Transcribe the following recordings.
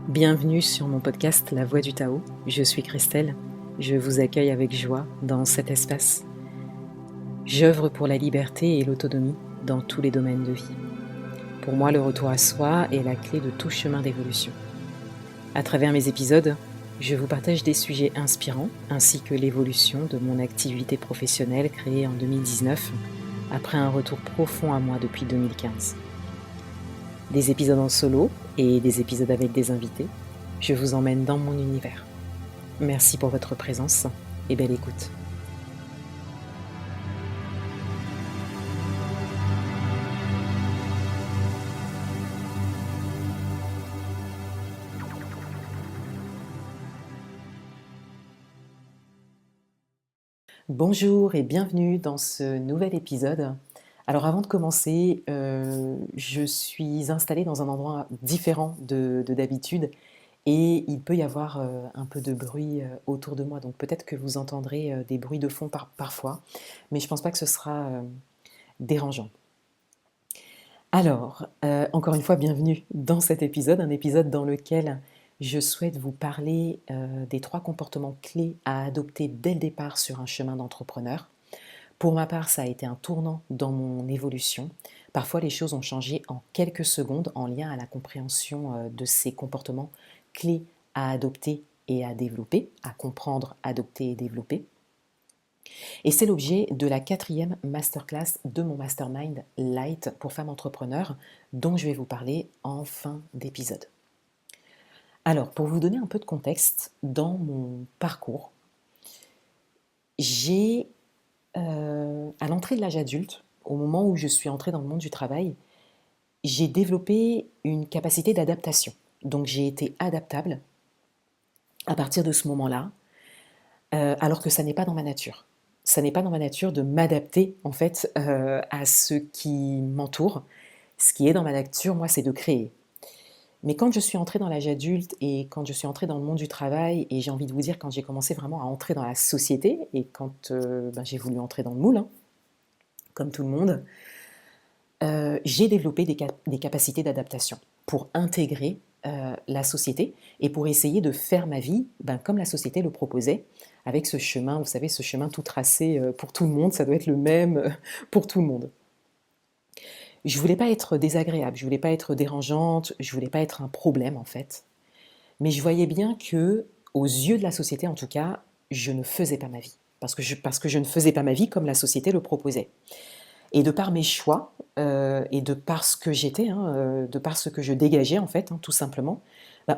Bienvenue sur mon podcast La Voix du Tao. Je suis Christelle. Je vous accueille avec joie dans cet espace. J'œuvre pour la liberté et l'autonomie dans tous les domaines de vie. Pour moi, le retour à soi est la clé de tout chemin d'évolution. À travers mes épisodes, je vous partage des sujets inspirants ainsi que l'évolution de mon activité professionnelle créée en 2019 après un retour profond à moi depuis 2015. Des épisodes en solo et des épisodes avec des invités, je vous emmène dans mon univers. Merci pour votre présence et belle écoute. Bonjour et bienvenue dans ce nouvel épisode. Alors avant de commencer, je suis installée dans un endroit différent de d'habitude et il peut y avoir un peu de bruit autour de moi. Donc peut-être que vous entendrez des bruits de fond parfois, mais je ne pense pas que ce sera dérangeant. Alors, encore une fois, bienvenue dans cet épisode, un épisode dans lequel je souhaite vous parler des 3 comportements clés à adopter dès le départ sur un chemin d'entrepreneur. Pour ma part, ça a été un tournant dans mon évolution. Parfois, les choses ont changé en quelques secondes en lien à la compréhension de ces comportements clés à adopter et à développer, à comprendre, adopter et développer. Et c'est l'objet de la 4e masterclass de mon mastermind Light pour femmes entrepreneurs dont je vais vous parler en fin d'épisode. Alors, pour vous donner un peu de contexte, dans mon parcours, j'ai, à l'entrée de l'âge adulte, au moment où je suis entrée dans le monde du travail, j'ai développé une capacité d'adaptation. Donc j'ai été adaptable à partir de ce moment-là, alors que ça n'est pas dans ma nature. Ça n'est pas dans ma nature de m'adapter en fait à ce qui m'entoure. Ce qui est dans ma nature, moi, c'est de créer. Mais quand je suis entrée dans l'âge adulte et quand je suis entrée dans le monde du travail, et j'ai envie de vous dire quand j'ai commencé vraiment à entrer dans la société, et quand j'ai voulu entrer dans le moule, hein, comme tout le monde, j'ai développé des capacités d'adaptation pour intégrer la société et pour essayer de faire ma vie comme la société le proposait, avec ce chemin, vous savez, ce chemin tout tracé pour tout le monde, ça doit être le même pour tout le monde. Je voulais pas être désagréable, je voulais pas être dérangeante, je voulais pas être un problème en fait. Mais je voyais bien que, aux yeux de la société en tout cas, je ne faisais pas ma vie. Parce que je ne faisais pas ma vie comme la société le proposait. Et de par mes choix, et de par ce que j'étais, de par ce que je dégageais en fait, tout simplement,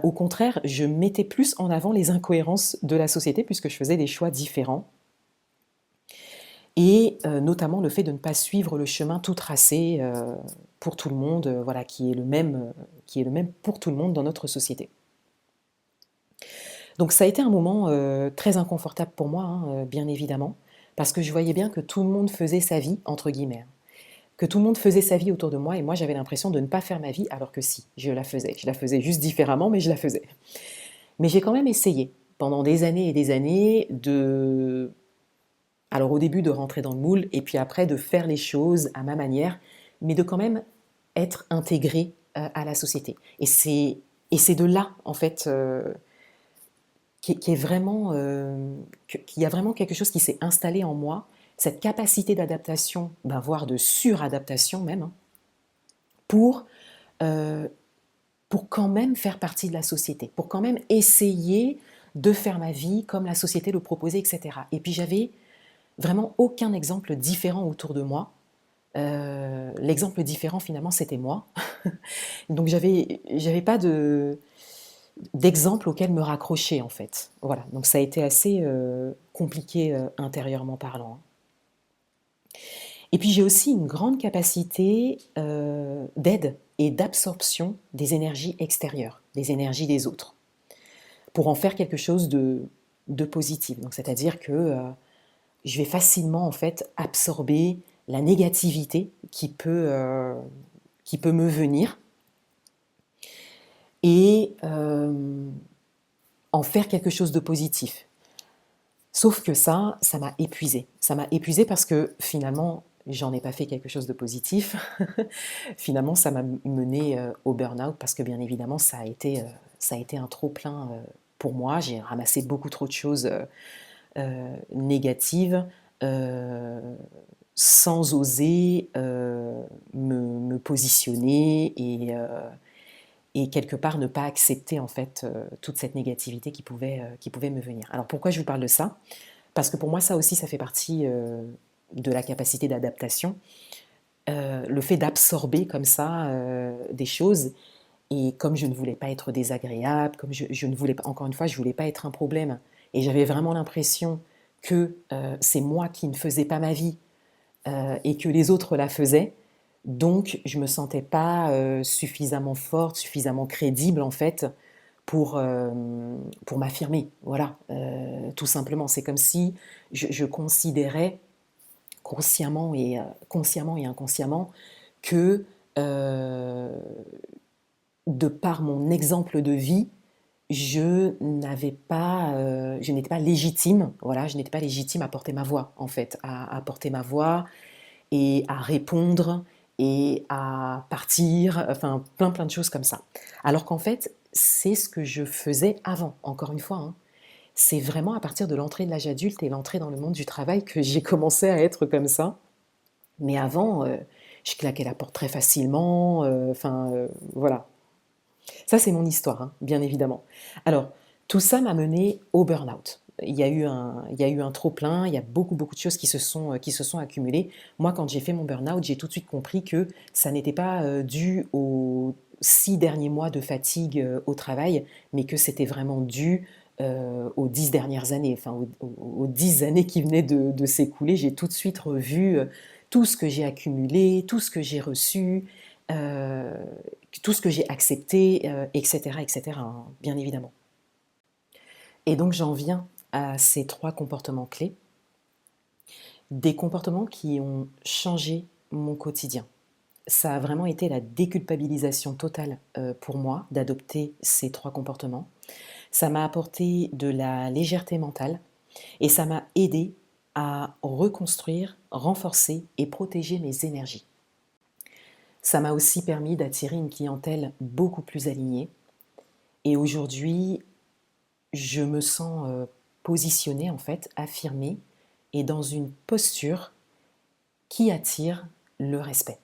au contraire, je mettais plus en avant les incohérences de la société puisque je faisais des choix différents. Et notamment le fait de ne pas suivre le chemin tout tracé pour tout le monde, voilà, qui est le même pour tout le monde dans notre société. Donc ça a été un moment très inconfortable pour moi, bien évidemment, parce que je voyais bien que tout le monde faisait sa vie, entre guillemets, que tout le monde faisait sa vie autour de moi et moi j'avais l'impression de ne pas faire ma vie alors que si, je la faisais. Je la faisais juste différemment, mais je la faisais. Mais j'ai quand même essayé pendant des années et des années alors au début de rentrer dans le moule et puis après de faire les choses à ma manière, mais de quand même être intégrée à la société. Et c'est de là, en fait, qui est vraiment, qu'il y a vraiment quelque chose qui s'est installé en moi, cette capacité d'adaptation, voire de suradaptation même, pour, euh, pour quand même faire partie de la société, pour quand même essayer de faire ma vie comme la société le proposait, etc. Et puis j'avais vraiment aucun exemple différent autour de moi. L'exemple différent finalement c'était moi. Donc j'avais pas d'exemple auquel me raccrocher en fait. Voilà, donc ça a été assez compliqué intérieurement parlant. Et puis j'ai aussi une grande capacité d'aide et d'absorption des énergies extérieures, des énergies des autres, pour en faire quelque chose de positif. Donc c'est-à-dire que je vais facilement en fait absorber la négativité qui peut me venir et en faire quelque chose de positif. Sauf que ça m'a épuisée. Ça m'a épuisée parce que finalement, j'en ai pas fait quelque chose de positif. Finalement, ça m'a mené au burn-out parce que bien évidemment, ça a été Ça a été un trop-plein pour moi. J'ai ramassé beaucoup trop de choses négatives euh, sans oser me positionner et quelque part ne pas accepter en fait toute cette négativité qui pouvait me venir. Alors pourquoi je vous parle de ça? Parce que pour moi ça aussi ça fait partie de la capacité d'adaptation. Le fait d'absorber comme ça des choses et comme je ne voulais pas être désagréable, comme je ne voulais pas, encore une fois, je ne voulais pas être un problème et j'avais vraiment l'impression que c'est moi qui ne faisais pas ma vie et que les autres la faisaient. Donc, je ne me sentais pas suffisamment forte, suffisamment crédible en fait pour m'affirmer. Voilà, tout simplement. C'est comme si je considérais consciemment et inconsciemment que euh, de par mon exemple de vie, je n'étais pas légitime, voilà, je n'étais pas légitime à porter ma voix en fait, à porter ma voix et à répondre et à partir, enfin plein de choses comme ça. Alors qu'en fait, c'est ce que je faisais avant, encore une fois, hein. C'est vraiment à partir de l'entrée de l'âge adulte et l'entrée dans le monde du travail que j'ai commencé à être comme ça. Mais avant, je claquais la porte très facilement, voilà. Ça, c'est mon histoire, hein, bien évidemment. Alors, tout ça m'a mené au burn-out. Il y a eu un trop-plein, il y a beaucoup de choses qui se sont accumulées. Moi, quand j'ai fait mon burn-out, j'ai tout de suite compris que ça n'était pas dû aux 6 derniers mois de fatigue au travail, mais que c'était vraiment dû aux 10 dernières années, enfin aux 10 années qui venaient de s'écouler. J'ai tout de suite revu tout ce que j'ai accumulé, tout ce que j'ai reçu, euh, tout ce que j'ai accepté, etc., hein, bien évidemment. Et donc j'en viens à ces 3 comportements clés, des comportements qui ont changé mon quotidien. Ça a vraiment été la déculpabilisation totale pour moi d'adopter ces 3 comportements. Ça m'a apporté de la légèreté mentale et ça m'a aidé à reconstruire, renforcer et protéger mes énergies. Ça m'a aussi permis d'attirer une clientèle beaucoup plus alignée. Et aujourd'hui, je me sens positionnée, en fait, affirmée et dans une posture qui attire le respect.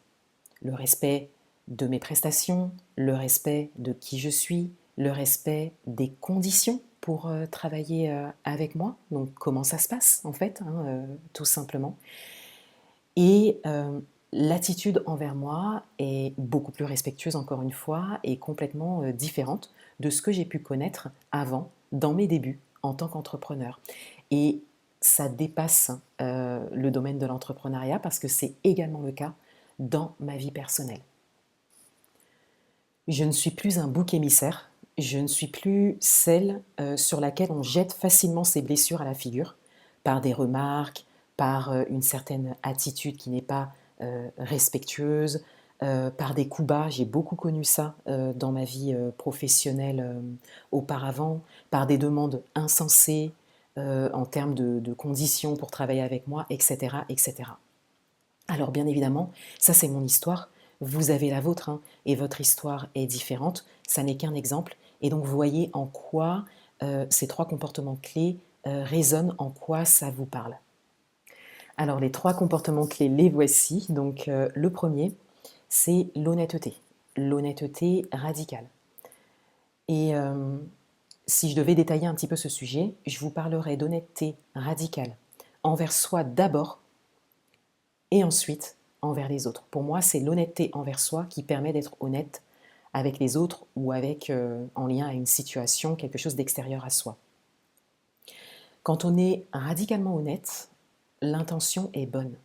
Le respect de mes prestations, le respect de qui je suis, le respect des conditions pour travailler avec moi. Donc comment ça se passe, en fait, hein, tout simplement. Et l'attitude envers moi est beaucoup plus respectueuse, encore une fois, et complètement différente de ce que j'ai pu connaître avant, dans mes débuts en tant qu'entrepreneur. Et ça dépasse le domaine de l'entrepreneuriat parce que c'est également le cas dans ma vie personnelle. Je ne suis plus un bouc émissaire, je ne suis plus celle sur laquelle on jette facilement ses blessures à la figure par des remarques, par une certaine attitude qui n'est pas respectueuse, par des coups bas. J'ai beaucoup connu ça dans ma vie professionnelle auparavant, par des demandes insensées en termes de conditions pour travailler avec moi, etc., etc. Alors bien évidemment, ça c'est mon histoire, vous avez la vôtre, hein, et votre histoire est différente, ça n'est qu'un exemple, et donc vous voyez en quoi ces 3 comportements clés résonnent, en quoi ça vous parle. Alors les 3 comportements clés, les voici. Donc le premier, c'est l'honnêteté, l'honnêteté radicale. Et si je devais détailler un petit peu ce sujet, je vous parlerai d'honnêteté radicale envers soi d'abord et ensuite envers les autres. Pour moi, c'est l'honnêteté envers soi qui permet d'être honnête avec les autres ou avec en lien à une situation, quelque chose d'extérieur à soi. Quand on est radicalement honnête, l'intention est bonne.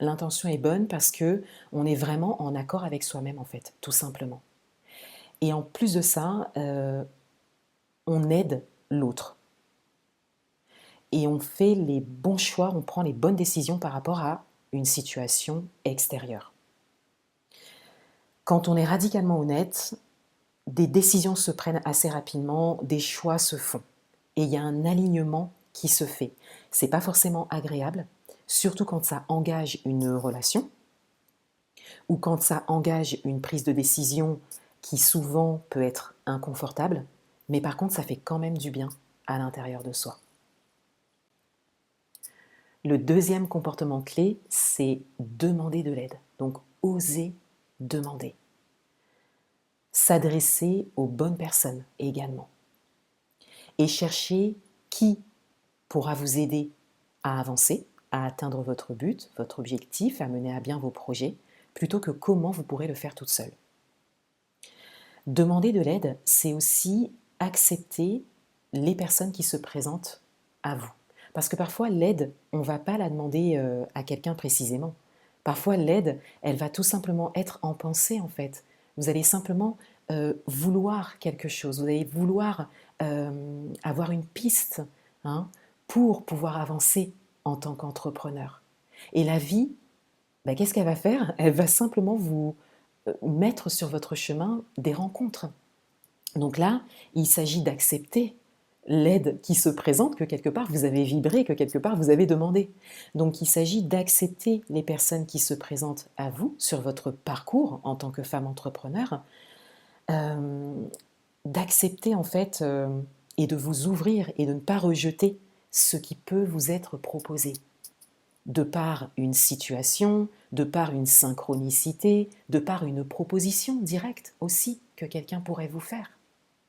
L'intention est bonne parce que on est vraiment en accord avec soi-même en fait, tout simplement. Et en plus de ça, on aide l'autre et on fait les bons choix, on prend les bonnes décisions par rapport à une situation extérieure. Quand on est radicalement honnête, des décisions se prennent assez rapidement, des choix se font. Et il y a un alignement qui se fait. C'est pas forcément agréable, surtout quand ça engage une relation ou quand ça engage une prise de décision qui souvent peut être inconfortable. Mais par contre, ça fait quand même du bien à l'intérieur de soi. Le deuxième comportement clé, c'est demander de l'aide. Donc, oser demander. S'adresser aux bonnes personnes également. Et chercher qui pourra vous aider à avancer, à atteindre votre but, votre objectif, à mener à bien vos projets, plutôt que comment vous pourrez le faire toute seule. Demander de l'aide, c'est aussi accepter les personnes qui se présentent à vous. Parce que parfois, l'aide, on ne va pas la demander à quelqu'un précisément. Parfois, l'aide, elle va tout simplement être en pensée, en fait. Vous allez simplement vouloir quelque chose, vous allez vouloir avoir une piste, hein, pour pouvoir avancer en tant qu'entrepreneur. Et la vie, qu'est-ce qu'elle va faire? Elle va simplement vous mettre sur votre chemin des rencontres. Donc là, il s'agit d'accepter l'aide qui se présente, que quelque part vous avez vibré, que quelque part vous avez demandé. Donc il s'agit d'accepter les personnes qui se présentent à vous sur votre parcours en tant que femme entrepreneur, d'accepter en fait et de vous ouvrir et de ne pas rejeter ce qui peut vous être proposé. De par une situation, de par une synchronicité, de par une proposition directe aussi que quelqu'un pourrait vous faire.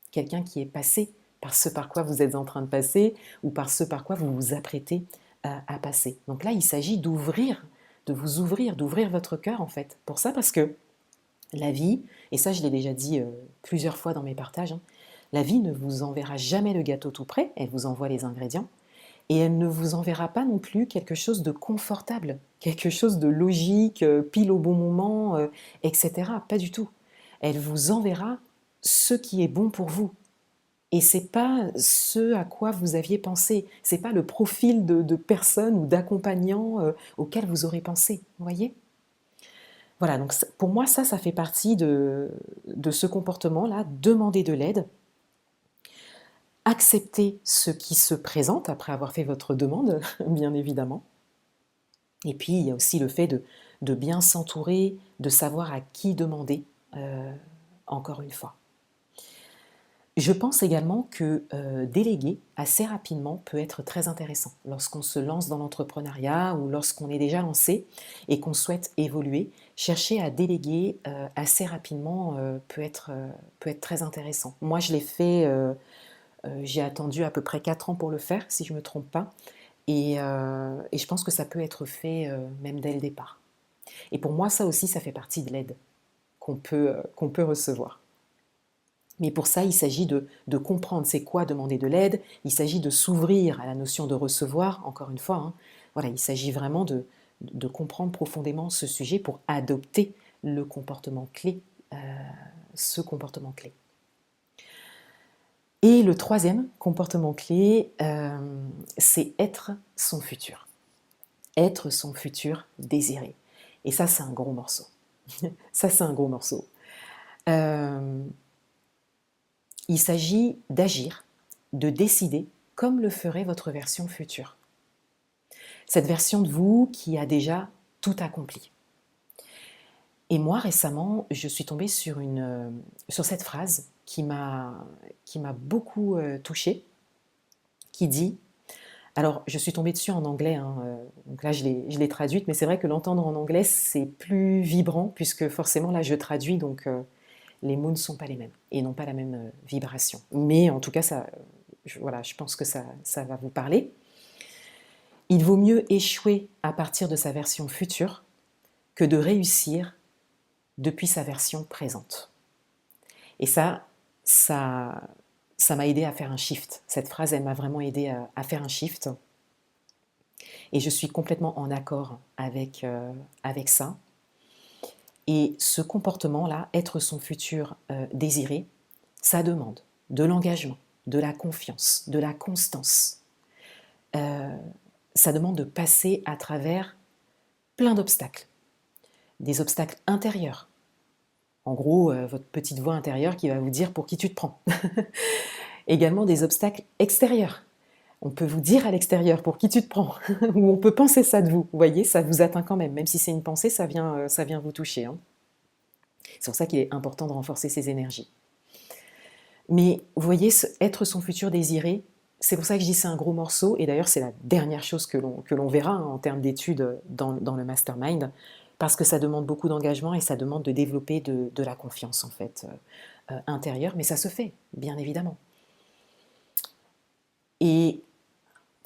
Quelqu'un qui est passé par ce par quoi vous êtes en train de passer ou par ce par quoi vous vous apprêtez à passer. Donc là, il s'agit d'ouvrir, de vous ouvrir, d'ouvrir votre cœur en fait. Pour ça, parce que la vie, et ça je l'ai déjà dit plusieurs fois dans mes partages, hein, la vie ne vous enverra jamais le gâteau tout prêt, elle vous envoie les ingrédients. Et elle ne vous enverra pas non plus quelque chose de confortable, quelque chose de logique, pile au bon moment, etc. Pas du tout. Elle vous enverra ce qui est bon pour vous. Et c'est pas ce à quoi vous aviez pensé. C'est pas le profil de personne ou d'accompagnant auquel vous aurez pensé. Vous voyez? Voilà, donc pour moi, ça fait partie de ce comportement-là, demander de l'aide, accepter ce qui se présente après avoir fait votre demande, bien évidemment. Et puis, il y a aussi le fait de bien s'entourer, de savoir à qui demander, encore une fois. Je pense également que déléguer assez rapidement peut être très intéressant lorsqu'on se lance dans l'entrepreneuriat ou lorsqu'on est déjà lancé et qu'on souhaite évoluer. Chercher à déléguer assez rapidement peut être très intéressant. Moi, je l'ai fait, j'ai attendu à peu près 4 ans pour le faire, si je ne me trompe pas. Et je pense que ça peut être fait même dès le départ. Et pour moi, ça aussi, ça fait partie de l'aide qu'on peut recevoir. Mais pour ça, il s'agit de comprendre c'est quoi demander de l'aide, il s'agit de s'ouvrir à la notion de recevoir, encore une fois. Hein. Voilà, il s'agit vraiment de comprendre profondément ce sujet pour adopter le comportement clé, ce comportement clé. Et le troisième comportement clé, c'est être son futur. Être son futur désiré. Et ça, c'est un gros morceau. Ça, c'est un gros morceau. Il s'agit d'agir, de décider comme le ferait votre version future. Cette version de vous qui a déjà tout accompli. Et moi, récemment, je suis tombée sur cette phrase qui m'a beaucoup touchée, qui dit, alors je suis tombée dessus en anglais, hein, donc là je l'ai traduite, mais c'est vrai que l'entendre en anglais, c'est plus vibrant, puisque forcément là je traduis, donc les mots ne sont pas les mêmes, et n'ont pas la même vibration. Mais en tout cas, je pense que ça va vous parler. Il vaut mieux échouer à partir de sa version future que de réussir depuis sa version présente. Et ça m'a aidé à faire un shift. Cette phrase, elle m'a vraiment aidé à faire un shift. Et je suis complètement en accord avec ça. Et ce comportement-là, être son futur désiré, ça demande de l'engagement, de la confiance, de la constance. Ça demande de passer à travers plein d'obstacles. Des obstacles intérieurs. En gros, votre petite voix intérieure qui va vous dire pour qui tu te prends. Également des obstacles extérieurs. On peut vous dire à l'extérieur pour qui tu te prends, ou on peut penser ça de vous. Vous voyez, ça vous atteint quand même si c'est une pensée, ça vient vous toucher. Hein. C'est pour ça qu'il est important de renforcer ses énergies. Mais vous voyez, être son futur désiré, c'est pour ça que je dis c'est un gros morceau, et d'ailleurs c'est la dernière chose que l'on verra en termes d'études dans le mastermind, parce que ça demande beaucoup d'engagement et ça demande de développer de la confiance en fait intérieure, mais ça se fait, bien évidemment. Et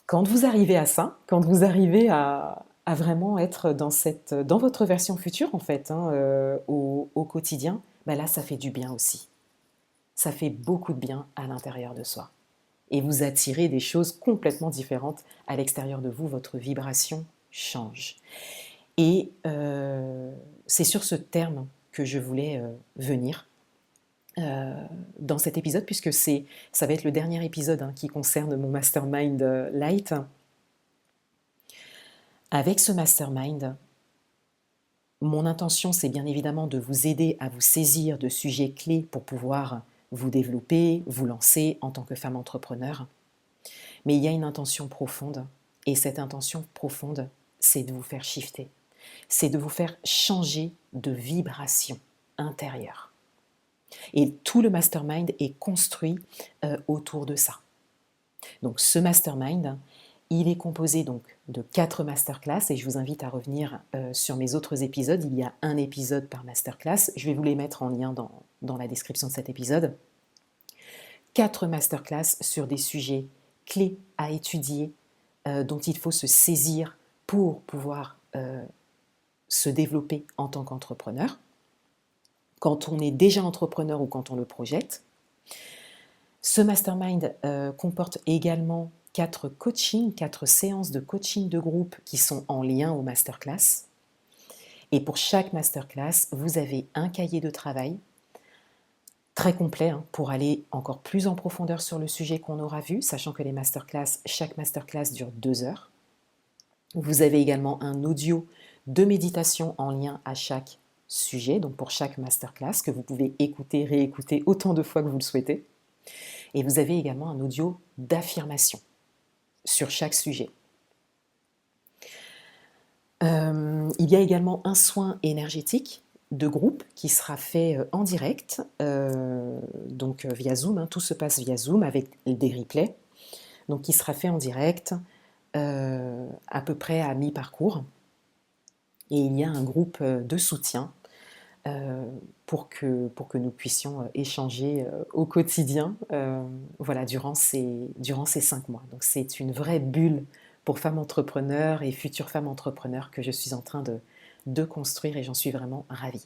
quand vous arrivez à ça, quand vous arrivez à vraiment être dans votre version future en fait, au quotidien, ben là ça fait du bien aussi. Ça fait beaucoup de bien à l'intérieur de soi. Et vous attirez des choses complètement différentes à l'extérieur de vous, votre vibration change. Et c'est sur ce terme que je voulais venir dans cet épisode, puisque ça va être le dernier épisode qui concerne mon Mastermind Light. Avec ce Mastermind, mon intention, c'est bien évidemment de vous aider à vous saisir de sujets clés pour pouvoir vous développer, vous lancer en tant que femme entrepreneur. Mais il y a une intention profonde, et cette intention profonde, c'est de vous faire shifter. C'est de vous faire changer de vibration intérieure. Et tout le mastermind est construit autour de ça. Donc ce mastermind, il est composé donc de 4 masterclass, et je vous invite à revenir sur mes autres épisodes. Il y a un épisode par masterclass. Je vais vous les mettre en lien dans la description de cet épisode. 4 masterclass sur des sujets clés à étudier, dont il faut se saisir pour pouvoir se développer en tant qu'entrepreneur, quand on est déjà entrepreneur ou quand on le projette. Ce mastermind comporte également 4 coachings, 4 séances de coaching de groupe qui sont en lien au masterclass. Et pour chaque masterclass, vous avez un cahier de travail très complet pour aller encore plus en profondeur sur le sujet qu'on aura vu, sachant que chaque masterclass dure 2 heures. Vous avez également un audio de méditation en lien à chaque sujet, donc pour chaque masterclass, que vous pouvez écouter, réécouter autant de fois que vous le souhaitez. Et vous avez également un audio d'affirmation sur chaque sujet. Il y a également un soin énergétique de groupe qui sera fait en direct, donc via Zoom, tout se passe via Zoom avec des replays, donc qui sera fait en direct à peu près à mi-parcours. Et il y a un groupe de soutien pour que nous puissions échanger au quotidien durant ces 5 mois. Donc c'est une vraie bulle pour femmes entrepreneurs et futures femmes entrepreneurs que je suis en train de construire, et j'en suis vraiment ravie.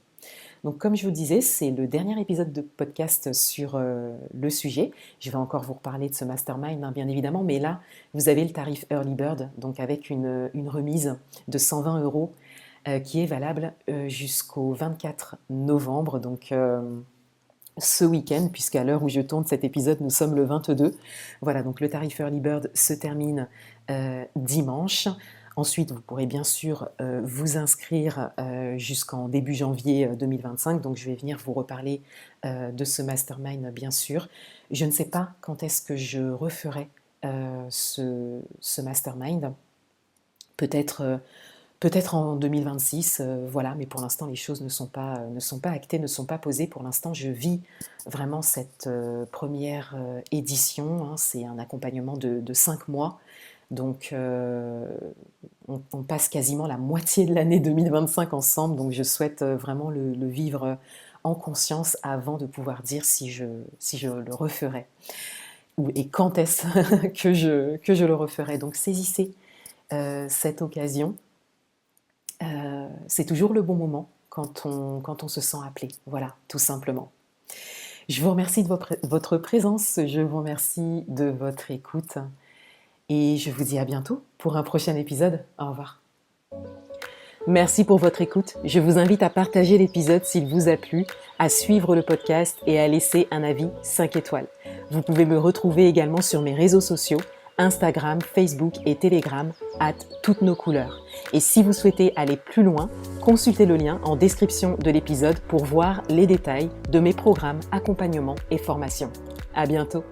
Donc comme je vous disais, c'est le dernier épisode de podcast sur le sujet. Je vais encore vous reparler de ce mastermind, bien évidemment, mais là, vous avez le tarif Early Bird, donc avec une remise de 120 € qui est valable jusqu'au 24 novembre, donc ce week-end, puisqu'à l'heure où je tourne cet épisode, nous sommes le 22. Voilà, donc le tarif Early Bird se termine dimanche. Ensuite, vous pourrez bien sûr vous inscrire jusqu'en début janvier 2025. Donc, je vais venir vous reparler de ce mastermind, bien sûr. Je ne sais pas quand est-ce que je referai ce mastermind. Peut-être en 2026, voilà. Mais pour l'instant, les choses ne sont pas actées, ne sont pas posées. Pour l'instant, je vis vraiment cette première édition. C'est un accompagnement de 5 mois. Donc, on passe quasiment la moitié de l'année 2025 ensemble, donc je souhaite vraiment le vivre en conscience avant de pouvoir dire si je le referai. Et quand est-ce que je le referai. Donc saisissez cette occasion. C'est toujours le bon moment quand on se sent appelé. Voilà, tout simplement. Je vous remercie de votre présence, je vous remercie de votre écoute. Et je vous dis à bientôt pour un prochain épisode. Au revoir. Merci pour votre écoute. Je vous invite à partager l'épisode s'il vous a plu, à suivre le podcast et à laisser un avis 5 étoiles. Vous pouvez me retrouver également sur mes réseaux sociaux, Instagram, Facebook et Telegram, @toutes-nos-couleurs. Et si vous souhaitez aller plus loin, consultez le lien en description de l'épisode pour voir les détails de mes programmes, accompagnements et formations. À bientôt.